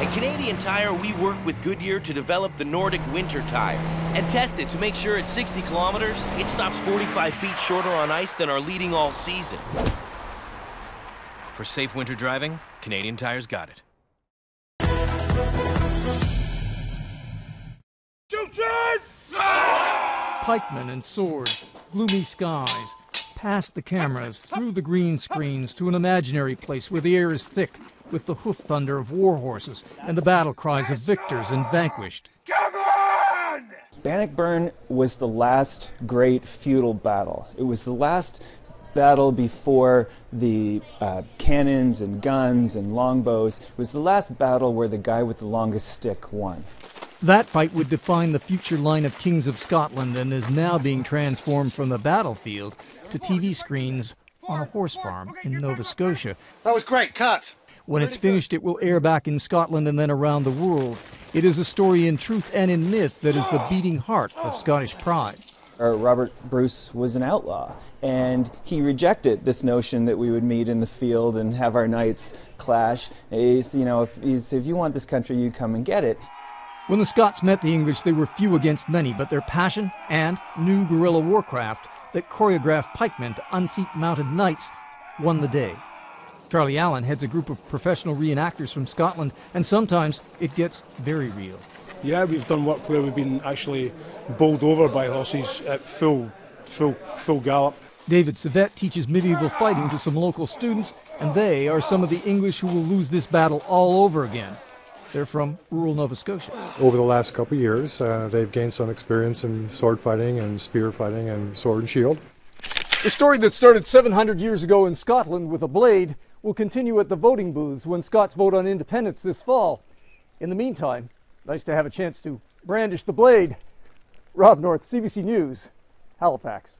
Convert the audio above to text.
At Canadian Tire, we work with Goodyear to develop the Nordic winter tire and test it to make sure at 60 kilometers, it stops 45 feet shorter on ice than our leading all season. For safe winter driving, Canadian Tire's got it. Pikemen and swords, gloomy skies, past the cameras, through the green screens to an imaginary place where the air is thick with the hoof thunder of war horses and the battle cries of victors and vanquished. Come on! Bannockburn was the last great feudal battle. It was the last battle before the cannons and guns and longbows. It was the last battle where the guy with the longest stick won. That fight would define the future line of kings of Scotland and is now being transformed from the battlefield to TV screens on a horse farm in Nova Scotia. That was great, cut! When it's finished, it will air back in Scotland and then around the world. It is a story in truth and in myth that is the beating heart of Scottish pride. Robert Bruce was an outlaw, and he rejected this notion that we would meet in the field and have our knights clash. If you want this country, you come and get it. When the Scots met the English, they were few against many, but their passion and new guerrilla warcraft that choreographed pikemen to unseat mounted knights won the day. Charlie Allen heads a group of professional reenactors from Scotland, and sometimes it gets very real. Yeah, we've done work where we've been actually bowled over by horses at full gallop. David CVET teaches medieval fighting to some local students, and they are some of the English who will lose this battle all over again. They're from rural Nova Scotia. Over the last couple of years, they've gained some experience in sword fighting and spear fighting and sword and shield. The story that started 700 years ago in Scotland with a blade will continue at the voting booths when Scots vote on independence this fall. In the meantime, nice to have a chance to brandish the blade. Rob North, CBC News, Halifax.